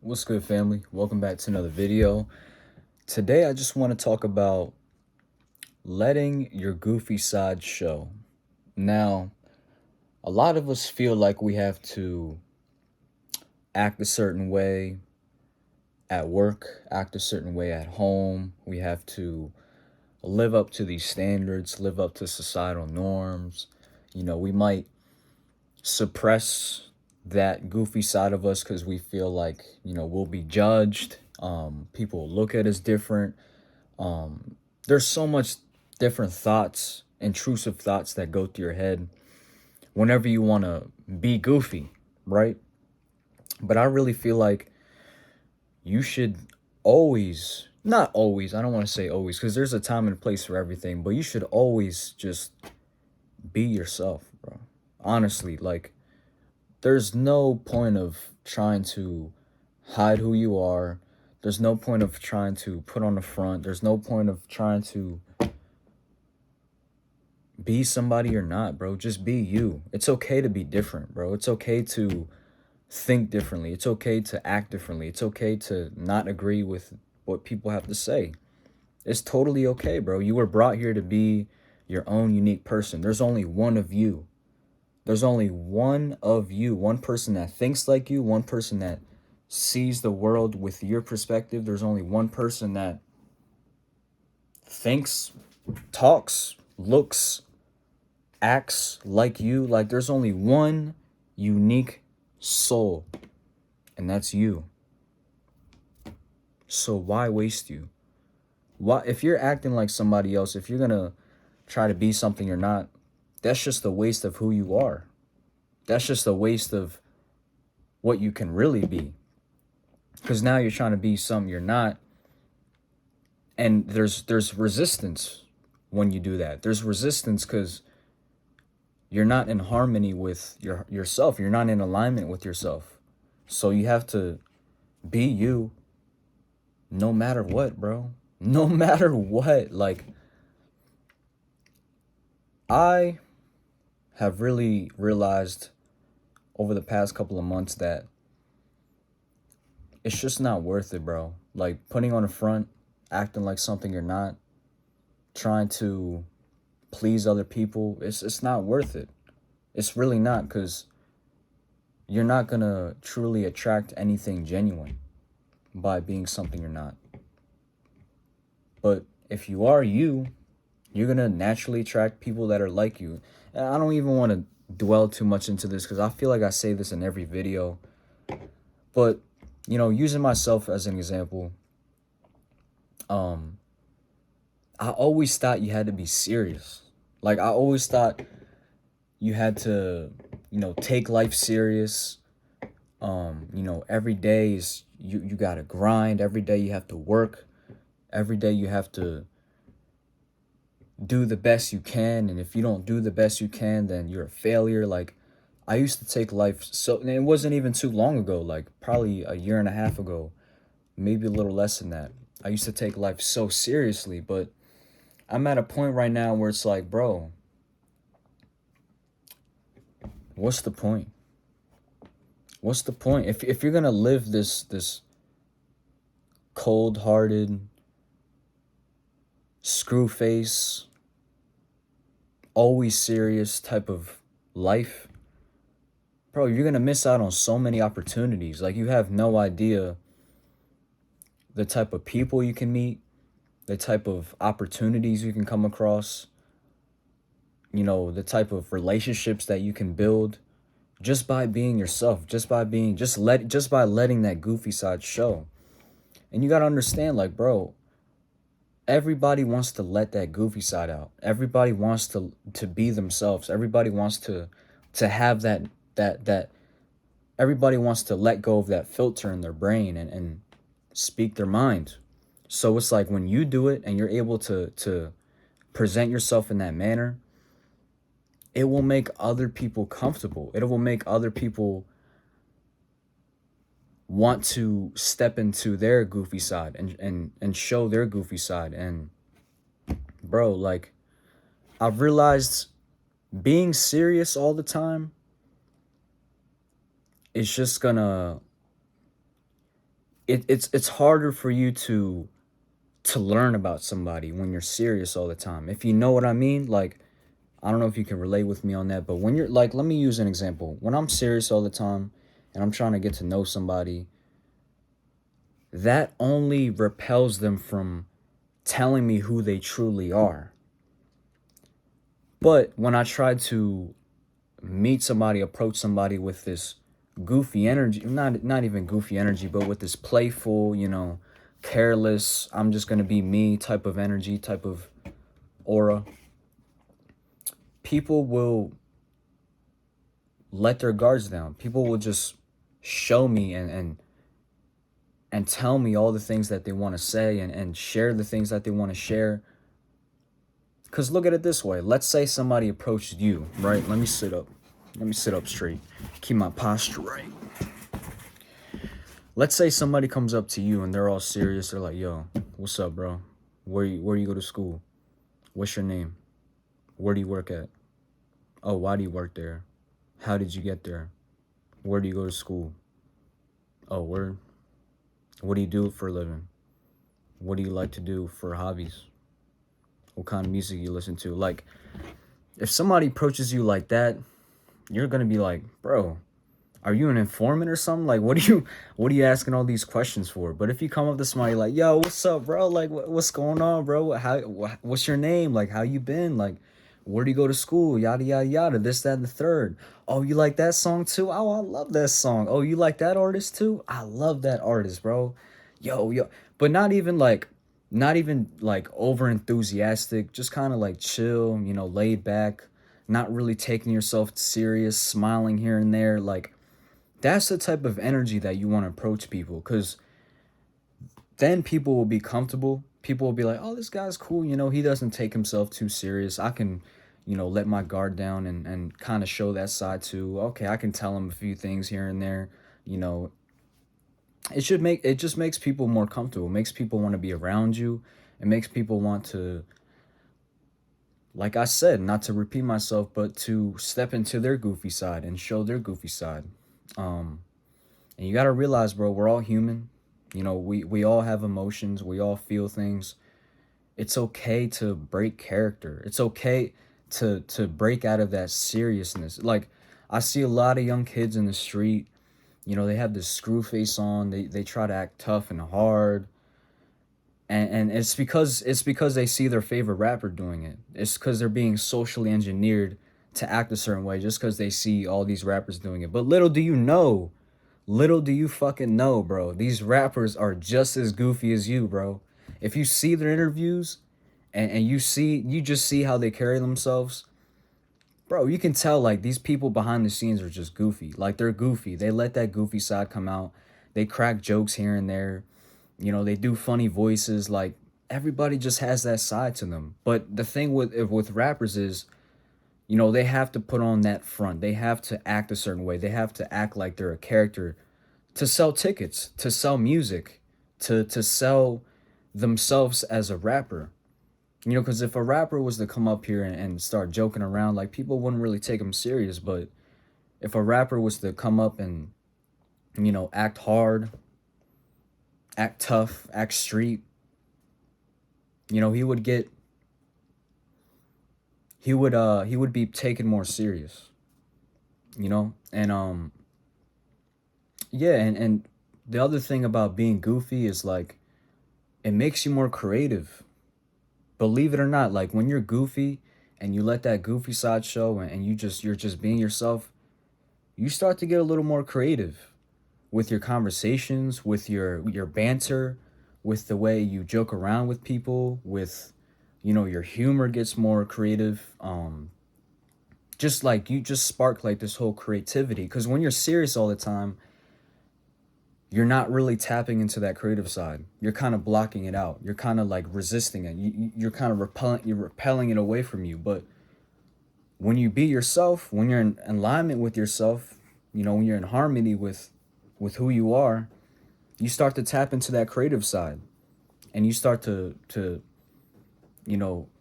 What's good, family? Welcome back to another video. Today, I just want to talk about letting your goofy side show. Now, a lot of us feel like we have to act a certain way at work, act a certain way at home. We have to live up to these standards, live up to societal norms. We might suppress that goofy side of us because we feel like, we'll be judged. People will look at us different. There's so much different thoughts, intrusive thoughts that go through your head whenever you want to be goofy, right? But I really feel like you should always, not always, I don't want to say always, because there's a time and a place for everything, but you should always just be yourself, bro. Honestly, like, there's no point of trying to hide who you are. There's no point of trying to put on the front. There's no point of trying to be somebody you're not, bro. Just be you. It's okay to be different, bro. It's okay to think differently. It's okay to act differently. It's okay to not agree with what people have to say. It's totally okay, bro. You were brought here to be your own unique person. There's only one of you. There's only one of you, one person that thinks like you, one person that sees the world with your perspective. There's only one person that thinks, talks, looks, acts like you. Like, there's only one unique soul, and that's you. So why waste you? Why, if you're acting like somebody else, if you're gonna try to be something you're not, that's just a waste of who you are. That's just a waste of what you can really be. Because now you're trying to be something you're not, and there's resistance when you do that. There's resistance because you're not in harmony with yourself. You're not in alignment with yourself. So you have to be you no matter what, bro. No matter what. Like, I have really realized over the past couple of months that it's just not worth it, bro. Like, putting on a front, acting like something you're not, trying to please other people, it's not worth it. It's really not, because you're not gonna truly attract anything genuine by being something you're not. But if you are you, you're gonna naturally attract people that are like you. And I don't even want to dwell too much into this because I feel like I say this in every video. But, using myself as an example, I always thought you had to be serious. Like, I always thought you had to, take life serious. Every day is you gotta grind. Every day you have to work. Every day you have to do the best you can, and if you don't do the best you can, then you're a failure. Like, I used to take life so, and it wasn't even too long ago, like probably a year and a half ago, maybe a little less than that. I used to take life so seriously, but I'm at a point right now where it's like, bro, what's the point? What's the point? If you're gonna live this cold-hearted, screw face, always serious type of life, bro, you're gonna miss out on so many opportunities. Like, you have no idea the type of people you can meet, the type of opportunities you can come across, the type of relationships that you can build just by being yourself, just by letting that goofy side show. And you got to understand, like, bro, everybody wants to let that goofy side out. Everybody wants to be themselves. Everybody wants to have that everybody wants to let go of that filter in their brain and speak their mind. So it's like, when you do it and you're able to present yourself in that manner, it will make other people comfortable. It will make other people want to step into their goofy side and show their goofy side. And, bro, like, I've realized being serious all the time is just gonna it's harder for you to learn about somebody when you're serious all the time. If you know what I mean, like I don't know if you can relate with me on that, but when you're like, let me use an example. When I'm serious all the time and I'm trying to get to know somebody, that only repels them from telling me who they truly are. But when I try to meet somebody, approach somebody with this goofy energy, not even goofy energy, but with this playful, careless, I'm just gonna be me type of energy, type of aura, people will let their guards down. People will just show me and tell me all the things that they want to say and share the things that they want to share. Because look at it this way. Let's say somebody approached you, right? Let me sit up. Let me sit up straight. Keep my posture right. Let's say somebody comes up to you and they're all serious. They're like, yo, what's up, bro? Where you go to school? What's your name? Where do you work at? Oh, why do you work there? How did you get there? Where do you go to school? Oh, what do you do for a living? What do you like to do for hobbies? What kind of music you listen to? Like, if somebody approaches you like that, you're gonna be like, bro, are you an informant or something? Like, what are you asking all these questions for? But if you come up to somebody like, yo, what's up, bro? Like, what's going on, bro? What's your name? Like, how you been? Like, where do you go to school? Yada, yada, yada, this, that, and the third. Oh, you like that song too? Oh, I love that song. Oh, you like that artist too? I love that artist, bro. Yo. But not even like over enthusiastic, just kind of like chill, laid back, not really taking yourself serious, smiling here and there. Like, that's the type of energy that you want to approach people, because then people will be comfortable. People will be like, oh, this guy's cool. He doesn't take himself too serious. I can, let my guard down and kind of show that side too. Okay, I can tell him a few things here and there. You know, it just makes people more comfortable. It makes people want to be around you. It makes people want to, like I said, not to repeat myself, but to step into their goofy side and show their goofy side. Um, and you got to realize, bro, we're all human. We all have emotions. We all feel things. It's okay to break character. It's okay to break out of that seriousness. Like, I see a lot of young kids in the street. They have this screw face on. They try to act tough and hard. And it's because they see their favorite rapper doing it. It's because they're being socially engineered to act a certain way just because they see all these rappers doing it. But little do you fucking know, bro. These rappers are just as goofy as you, bro. If you see their interviews and you just see how they carry themselves, bro, you can tell like these people behind the scenes are just goofy. Like, they're goofy. They let that goofy side come out. They crack jokes here and there. They do funny voices. Like, everybody just has that side to them. But the thing with rappers is, they have to put on that front. They have to act a certain way. They have to act like they're a character to sell tickets, to sell music, to sell themselves as a rapper. Because if a rapper was to come up here and start joking around, like, people wouldn't really take him serious. But if a rapper was to come up and, act hard, act tough, act street, he would get he would be taken more serious, and yeah, and the other thing about being goofy is, like, it makes you more creative. Believe it or not, like, when you're goofy and you let that goofy side show and you're just being yourself, you start to get a little more creative with your conversations, with your banter, with the way you joke around with people, with your humor gets more creative. Just like you just spark like this whole creativity, because when you're serious all the time, you're not really tapping into that creative side. You're kind of blocking it out. You're kind of like resisting it. You're kind of repelling it away from you. But when you be yourself, when you're in alignment with yourself, when you're in harmony with who you are, you start to tap into that creative side, and you start to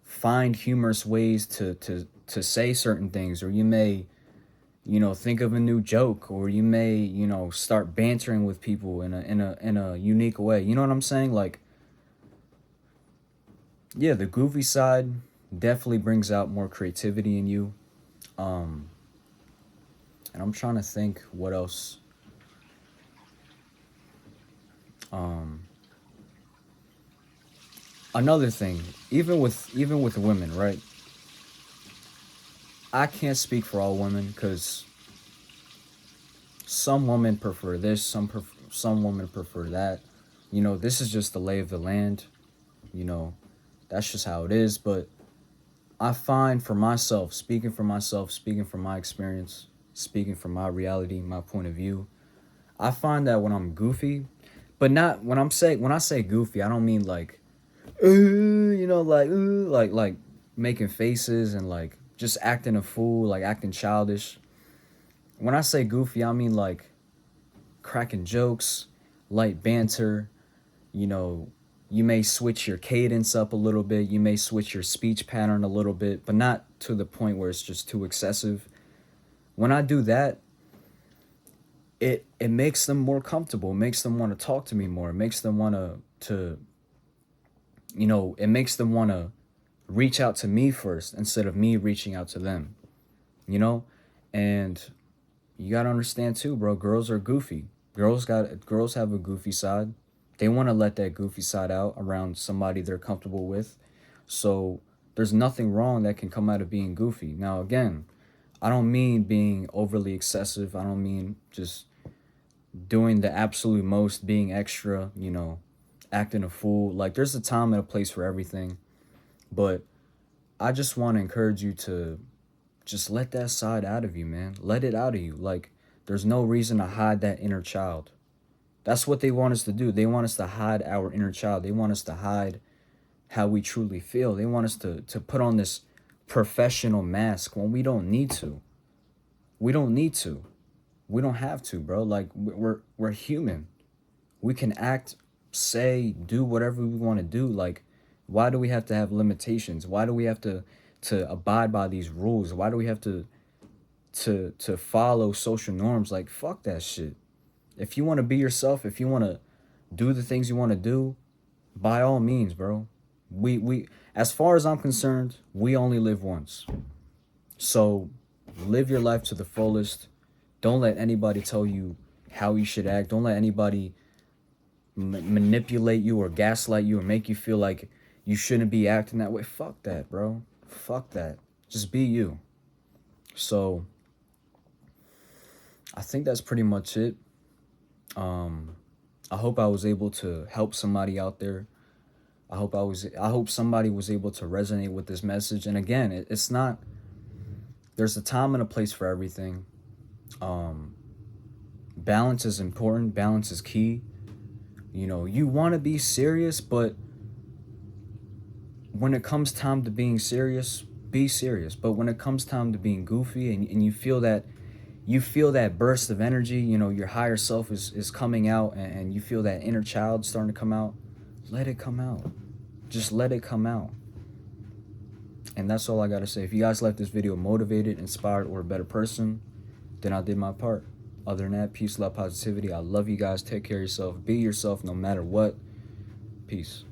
find humorous ways to say certain things, or you may think of a new joke, or you may, start bantering with people in a unique way. You know what I'm saying? Like, yeah, the goofy side definitely brings out more creativity in you. Um, and I'm trying to think what else. Um, Another thing, even with women, right? I can't speak for all women because some women prefer this, some women prefer that. This is just the lay of the land. You know, that's just how it is. But I find for myself, speaking for myself, speaking from my experience, speaking from my reality, my point of view, I find that when I'm goofy, but not when I say goofy, I don't mean like, like making faces and like just acting a fool, like acting childish. When I say goofy, I mean like cracking jokes, light banter. You know, you may switch your cadence up a little bit, you may switch your speech pattern a little bit, but not to the point where it's just too excessive. When I do that, it makes them more comfortable. It makes them want to talk to me more. It makes them want to it makes them want to reach out to me first instead of me reaching out to them. You know? And you got to understand too, bro, girls are goofy. Girls have a goofy side. They want to let that goofy side out around somebody they're comfortable with. So there's nothing wrong that can come out of being goofy. Now again, I don't mean being overly excessive. I don't mean just doing the absolute most, being extra, acting a fool. Like there's a time and a place for everything. But I just want to encourage you to just let that side out of you, man. Let it out of you. Like there's no reason to hide that inner child. That's what they want us to do. They want us to hide our inner child. They want us to hide how we truly feel. They want us to put on this professional mask when we don't need to. We don't need to. We don't have to, bro. Like we're human. We can act, say, do whatever we want to do. Like why do we have to have limitations? Why do we have to abide by these rules? Why do we have to follow social norms? Like fuck that shit. If you want to be yourself, if you want to do the things you want to do, by all means, bro. We as far as I'm concerned, we only live once. So live your life to the fullest. Don't let anybody tell you how you should act. Don't let anybody manipulate you or gaslight you or make you feel like you shouldn't be acting that way. Fuck that, bro. Fuck that. Just be you. So I think that's pretty much it. I hope I was able to help somebody out there. I hope somebody was able to resonate with this message. And again, it's not, there's a time and a place for everything. Balance is important. Balance is key. You want to be serious, but when it comes time to being serious, be serious. But when it comes time to being goofy and you feel that burst of energy, your higher self is coming out and you feel that inner child starting to come out, let it come out. Just let it come out. And that's all I got to say. If you guys left this video motivated, inspired, or a better person, then I did my part. Other than that, peace, love, positivity. I love you guys. Take care of yourself. Be yourself no matter what. Peace.